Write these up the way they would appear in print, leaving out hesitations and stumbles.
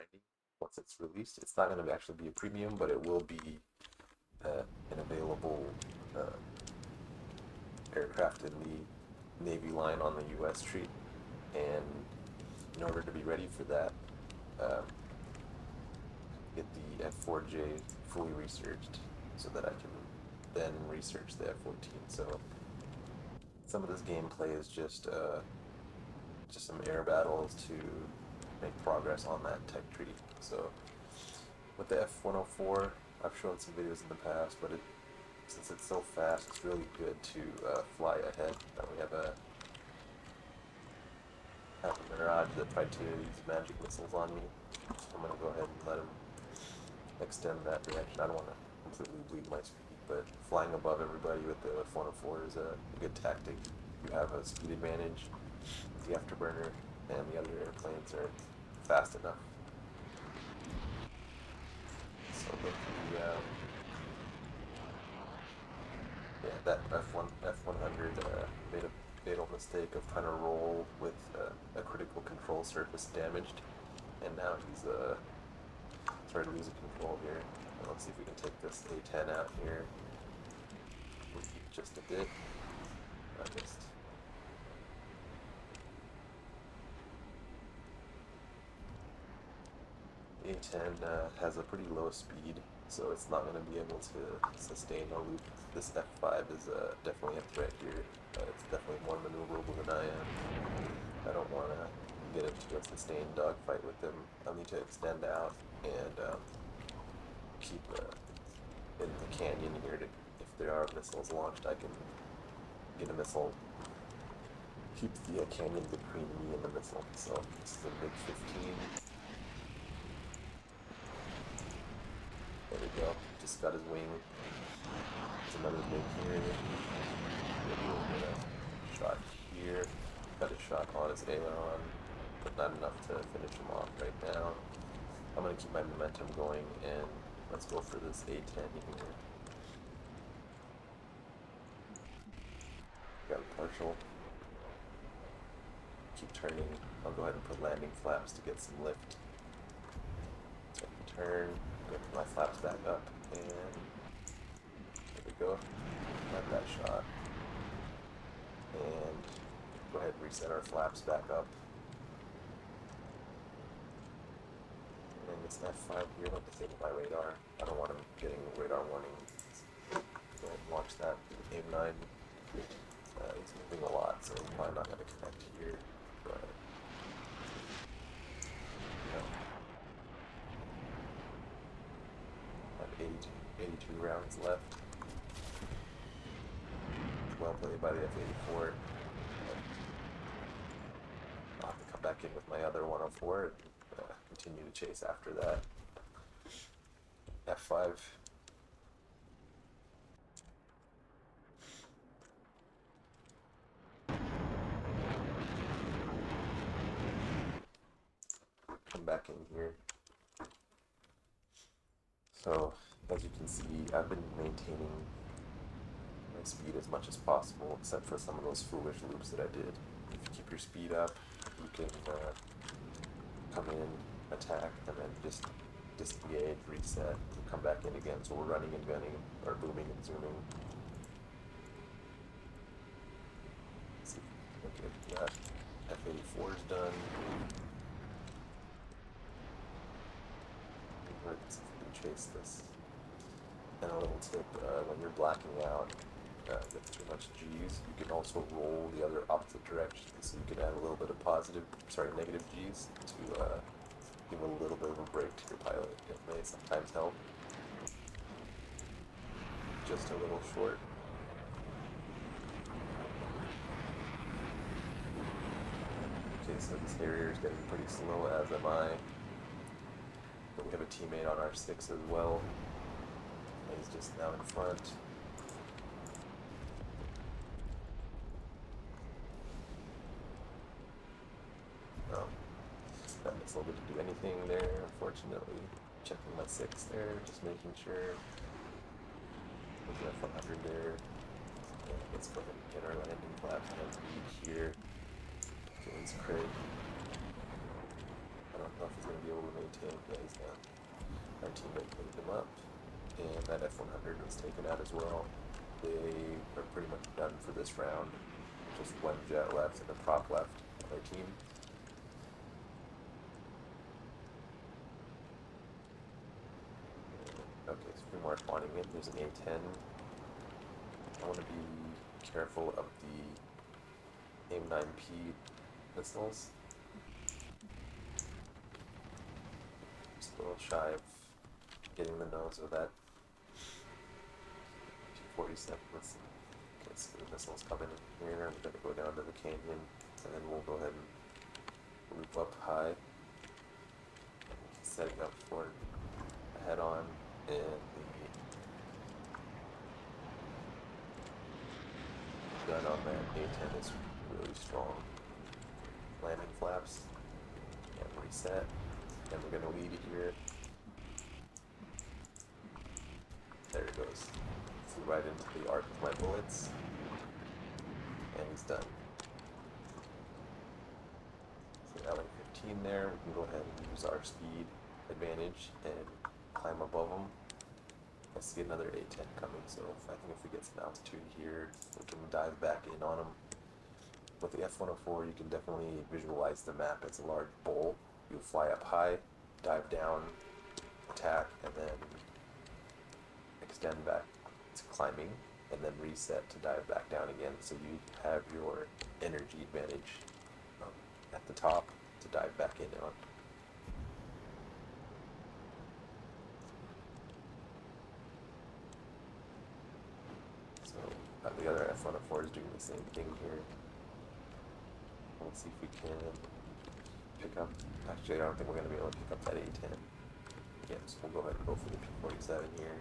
grinding once it's released. It's not going to actually be a premium, but it will be an available uh, aircraft in the Navy line on the U.S. tree. And in order to be ready for that, um, get the F4J fully researched so that I can then research the F14. So some of this gameplay is just some air battles to make progress on that tech tree. So with the F104, I've shown some videos in the past, but since it's so fast, it's really good to fly ahead. Now we have a Mirage that tried to use magic missiles on me. So I'm going to go ahead and let him extend that direction. I don't want to completely bleed my speed, but flying above everybody with the F104 is a good tactic. You have a speed advantage with the afterburner, and the other airplanes are fast enough. So with that F100 made a fatal mistake of trying to roll with a critical control surface damaged, and now he's started losing control here. Let's see if we can take this A10 out here. Just a bit. I missed. A10 has a pretty low speed, so it's not going to be able to sustain a loop. This F5 is definitely a threat here. It's definitely more maneuverable than I am. I don't want to get into a sustained dogfight with them. I'll need to extend out and keep in the canyon here. If there are missiles launched, I can get a missile. Keep the canyon between me and the missile. So this is a big 15. There we go. Just got his wing. There's another big here. Maybe we'll get a shot here. Got a shot on his aileron, but not enough to finish him off right now. I'm going to keep my momentum going, and let's go for this A10 here. Got a partial. Keep turning. I'll go ahead and put landing flaps to get some lift. So I can turn, get my flaps back up, and there we go. Got that shot. And go ahead and reset our flaps back up. And this F5 here, I'd like to disable my radar. I don't want him getting radar warning. Go ahead and launch that. Aim 9. He's moving a lot, so I'm probably not going to connect here. But I have 82 rounds left. Well played by the F84. I'll have to come back in with my other 104 and continue to chase after that. F5. Come back in here. So, as you can see, I've been maintaining my speed as much as possible, except for some of those foolish loops that I did. If you keep your speed up, you can come in, attack, and then just disengage, reset, and come back in again. So we're running and gunning, or booming and zooming. Let's see, okay, that F84 is done. Let's see if we can chase this. And a little tip, when you're blacking out with too much G's, you can also roll the other opposite direction, so you can add a little bit of negative G's to give a little bit of a break to your pilot. It may sometimes help. Just a little short. Okay, so this Harrier is getting pretty slow, as am I. But we have a teammate on our 6 as well. He's just now in front. Oh, that missile didn't do anything there, unfortunately. Checking my 6 there, just making sure. Looking at 100 there. Yeah, let's go ahead and get our landing platform here. Gains crit. I don't know if he's going to be able to maintain. Yeah, he's not. Our teammate cleaned him up, and that F100 was taken out as well. They are pretty much done for this round. Just one jet left and a prop left on their team. Okay, so 3 more spawning in. There's an A10. I want to be careful of the AIM-9P missiles. Just a little shy of getting the nose of that F47 missile. Okay, so the missiles coming in here. I'm going to go down to the canyon, and then we'll go ahead and loop up high. Setting up for a head-on, and the gun on that A10 is really strong. Landing flaps, and reset, and we're going to lead here. There it goes. Flew right into the arc of my bullets, and he's done. So LA-15 there, we can go ahead and use our speed advantage and climb above them. I see another A10 coming, so I think if we get some altitude here, we can dive back in on them. With the F104, you can definitely visualize the map as a large bowl. You fly up high, dive down, attack, and then extend back to climbing, and then reset to dive back down again, so you have your energy advantage at the top to dive back in on. So the other F104 is doing the same thing here. Let's see if we can pick up. Actually, I don't think we're going to be able to pick up that A10. Yeah, so we'll go ahead and go for the P47 here.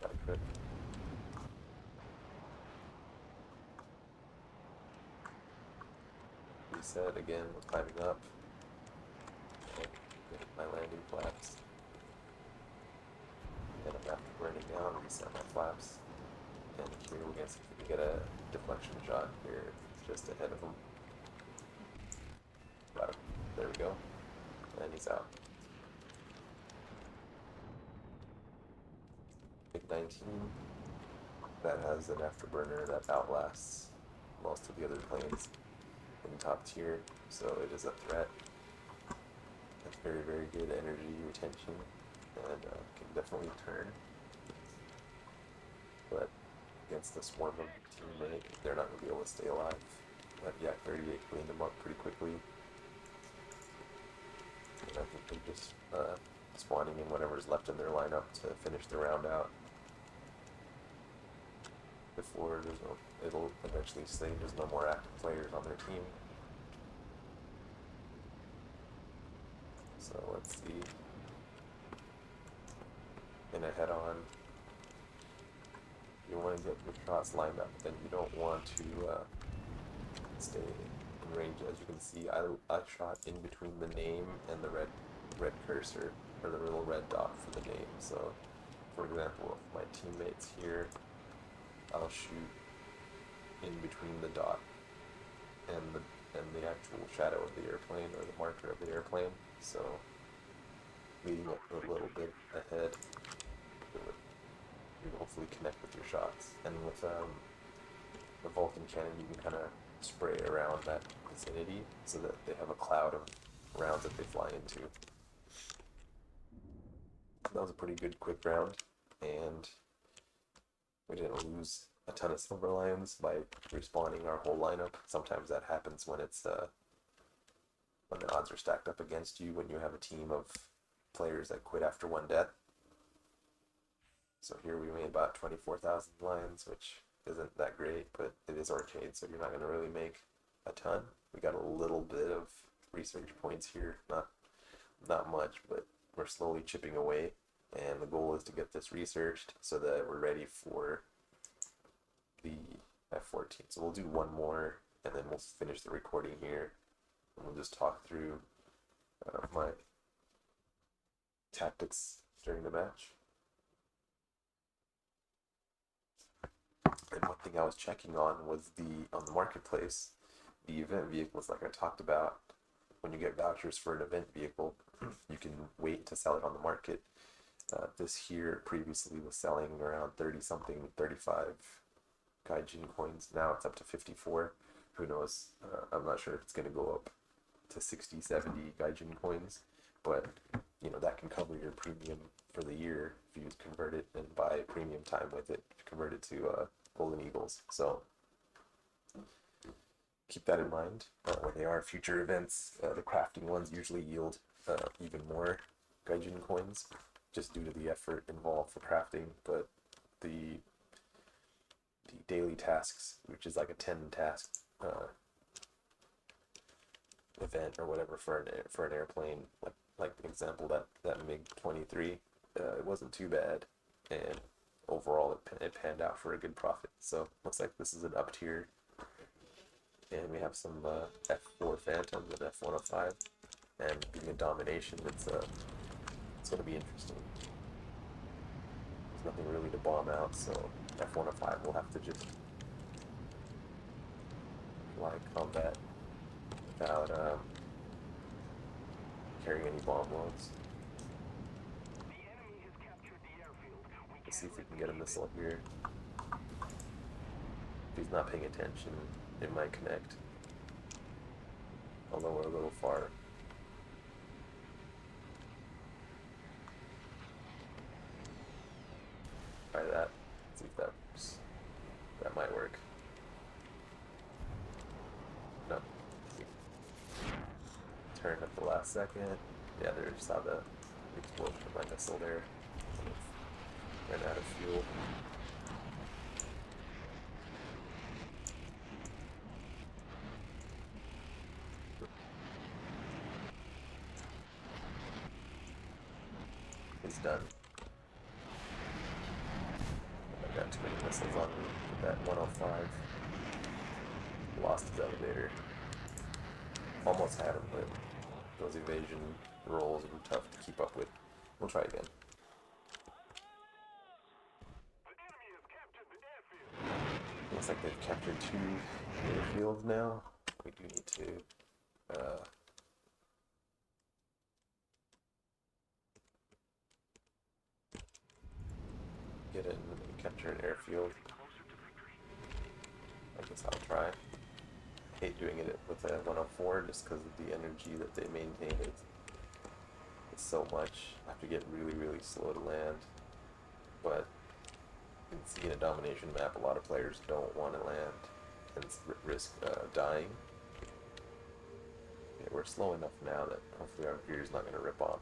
Got a crit. Reset again, we're climbing up. And get my landing flaps. And I'm after burning down, reset my flaps. And here we're going to see if we can get a deflection shot here just ahead of him. Got him. There we go. And he's out. MiG-19, that has an afterburner that outlasts most of the other planes in top tier, so it is a threat. That's very, very good energy retention, and can definitely turn. But against the swarm of teammate, they're not going to be able to stay alive. But Yak 38 cleaned them up pretty quickly. And I think they're just spawning in whatever's left in their lineup to finish the round out. Before it'll eventually say there's no more active players on their team. So let's see. In a head-on, you want to get your shots lined up, then you don't want to stay in range. As you can see, I shot in between the name and the red cursor, or the little red dot for the name. So, for example, if my teammate's here, I'll shoot in between the dot and the actual shadow of the airplane, or the marker of the airplane. So, leading up a little bit ahead, you hopefully connect with your shots. And with the Vulcan cannon, you can kind of spray around that vicinity so that they have a cloud of rounds that they fly into. That was a pretty good quick round, and we didn't lose a ton of Silver Lions by respawning our whole lineup. Sometimes that happens when it's when the odds are stacked up against you, when you have a team of players that quit after one death. So here we made about 24,000 lions, which isn't that great, but it is arcade, so you're not going to really make a ton. We got a little bit of research points here, not much, but we're slowly chipping away, and the goal is to get this researched so that we're ready for the F14. So we'll do one more, and then we'll finish the recording here, and we'll just talk through my tactics during the match. And one thing I was checking on was on the marketplace, The event vehicles, like I talked about, when you get vouchers for an event vehicle, you can wait to sell it on the market. This here previously was selling around 30 something, 35 Gaijin coins. Now it's up to 54. Who knows? I'm not sure if it's going to go up to 60, 70 Gaijin coins, but you know, that can cover your premium for the year if you convert it and buy premium time with it, convert it to Golden Eagles. So keep that in mind when they are future events. The crafting ones usually yield even more Gaijin coins just due to the effort involved for crafting, but the daily tasks, which is like a 10 task event or whatever for an airplane, like example, that MiG 23, it wasn't too bad, and overall it panned out for a good profit. So looks like this is an up tier, and we have some F4 Phantoms and F105, and being a domination, it's going to be interesting. There's nothing really to bomb out, so F105 will have to just fly combat without carrying any bomb loads. Let's see if we can get a missile here. If he's not paying attention, it might connect. Although we're a little far. Try that. See if that might work. No. Turn at the last second. Yeah, there you saw the explosion of my missile there. Ran out of fuel. It's done. I got too many missiles on me with that 105. Lost his elevator. Almost had him, but those evasion rolls were tough to keep up with. We'll try again. Looks like they've captured 2 airfields now. We do need to get in and capture an airfield. I guess I'll try. I hate doing it with a 104 just because of the energy that they maintain. It's so much. I have to get really, really slow to land. But you can see in a domination map, a lot of players don't want to land and risk dying. Okay, we're slow enough now that hopefully our gear is not going to rip off.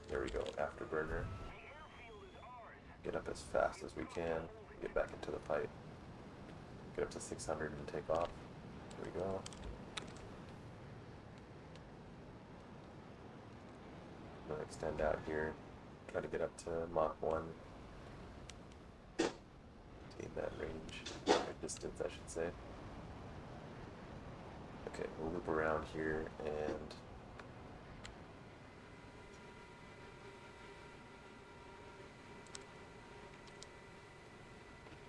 There we go, afterburner. Get up as fast as we can, get back into the pipe. Get up to 600 and take off. There we go. I'm gonna extend out here, try to get up to Mach 1. Gain that range, or distance I should say. Okay, we'll loop around here and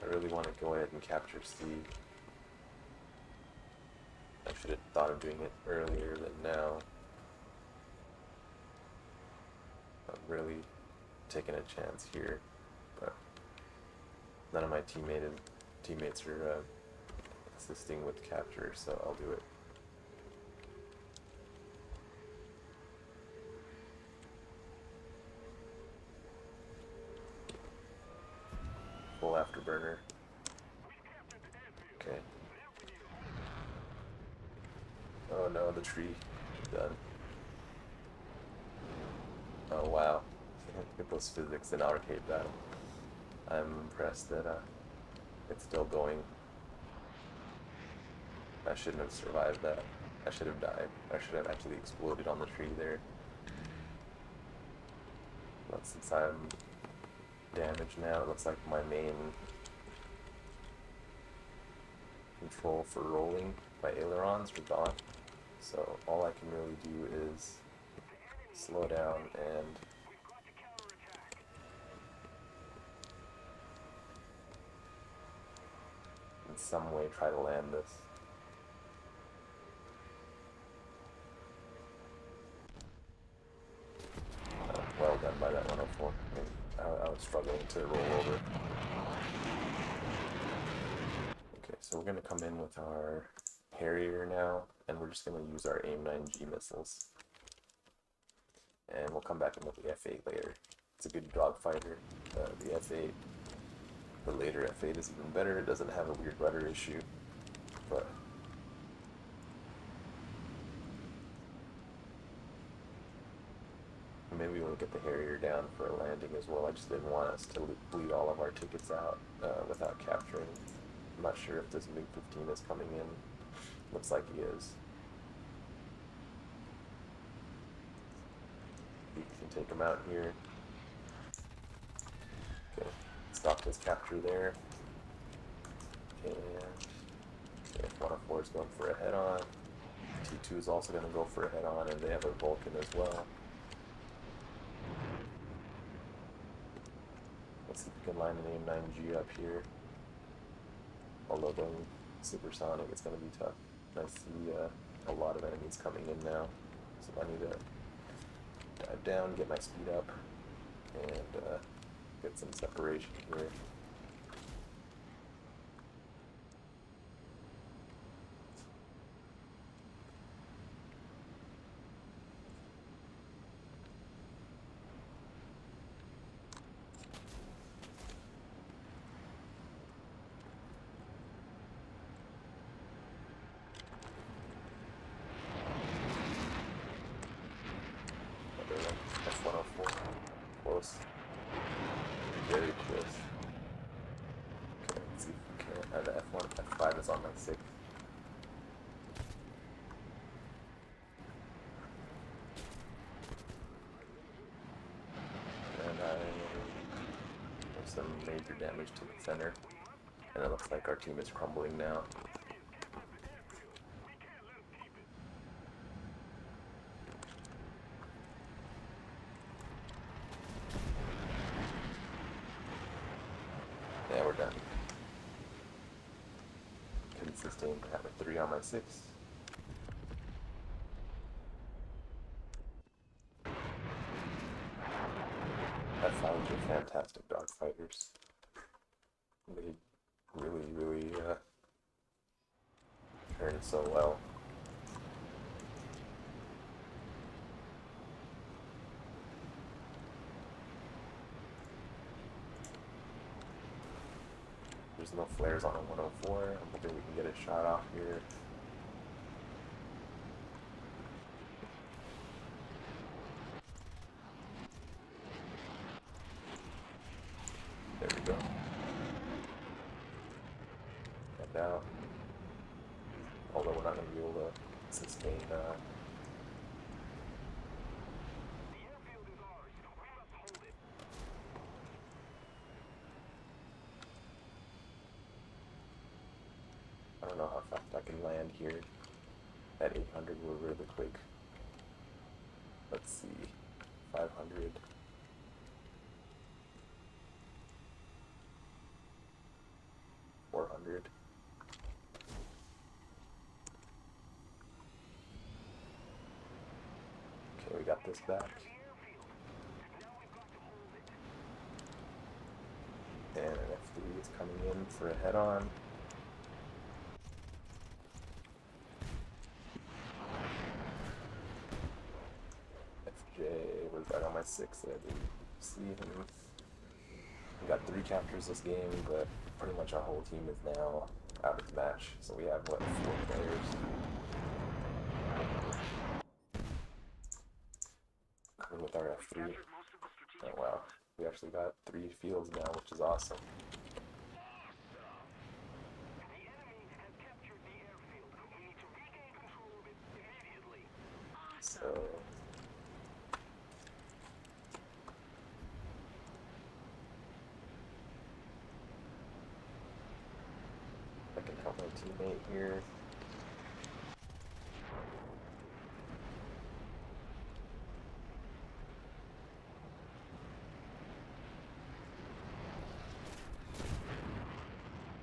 I really want to go ahead and capture C. I should have thought of doing it earlier than now. I'm really taking a chance here, but none of my teammates are assisting with capture, so I'll do it. Full afterburner. Okay. Oh no, the tree. Done. Oh wow. Look at those physics in arcade battle. I'm impressed that it's still going. I shouldn't have survived that. I should have died. I should have actually exploded on the tree there. But since I'm damaged now, it looks like my main control for rolling my ailerons are gone. So all I can really do is slow down and in some way try to land this. Well done by that 104. I mean, I was struggling to roll over. Okay, so we're going to come in with our Harrier now, and we're just going to use our AIM-9G missiles. And we'll come back in with the F8 later. It's a good dogfighter. The F8, the later F8 is even better. It doesn't have a weird rudder issue, but maybe we'll get the Harrier down for a landing as well. I just didn't want us to bleed all of our tickets out without capturing. I'm not sure if this MiG-15 is coming in. Looks like he is. We can take him out here. Okay, stopped his capture there. And okay, F104 is going for a head-on. T2 is also going to go for a head-on, and they have a Vulcan as well. Let's see if we can line an AIM-9G up here. Although going supersonic, it's going to be tough. I see a lot of enemies coming in now, so I need to dive down, get my speed up, and get some separation here. F104, close, very close. Okay, let's see if we can. The F1, F5 is on my 6. And there's some major damage to the center, and it looks like our team is crumbling now. Yeah, we're done. Couldn't sustain to have a 3 on my 6. F5s are fantastic dogfighters. They really turn so well. There's no flares on a 104. I'm hoping we can get a shot off here. There we go. And now, although we're not going to be able to sustain I don't know how fast I can land here. At 800, we're really quick. Let's see, 500. Okay, we got this back. And an F3 is coming in for a head-on. FJ was right on my 6. I didn't see him. We got 3 captures this game, but pretty much our whole team is now out of the match. So we have, what, 4 players? Coming with our F3. Oh wow, we actually got 3 fields now, which is awesome. So I can help my teammate here.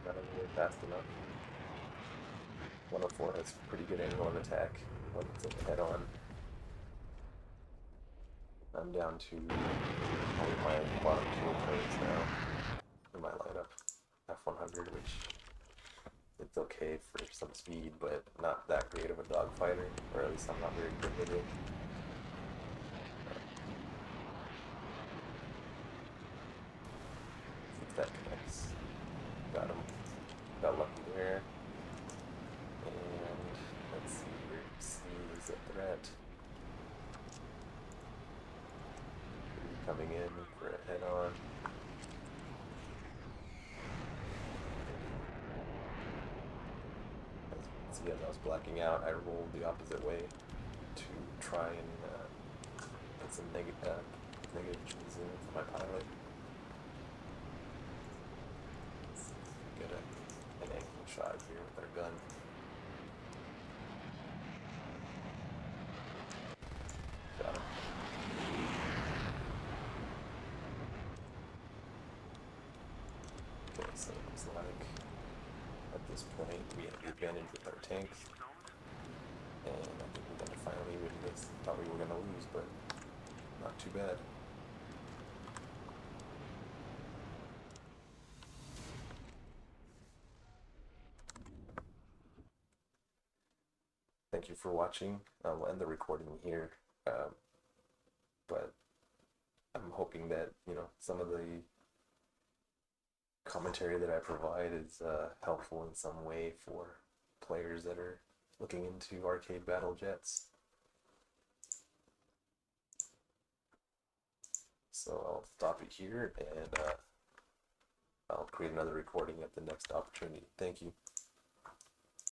Not really fast enough. 104 has pretty good angle of attack when it's head on. I'm down to only my bottom two opponents now in my lineup. F100, which it's okay for some speed, but not that great of a dogfighter, or at least I'm not very good with it. See if that connects. Got him. Got lucky there. And let's see where C is a threat. Coming in for a head on. See, as I was blacking out, I rolled the opposite way to try and get some negative G's in for my pilot. Get an angle shot here with our gun. Got him. Okay, so it looks like at this point we have the advantage with our tanks. And I think we're going to finally win this. Thought we were going to lose, but not too bad. Thank you for watching. I'll end the recording here. But I'm hoping that, some of the commentary that I provide is helpful in some way for players that are looking into arcade battle jets. So I'll stop it here, and I'll create another recording at the next opportunity. Thank you.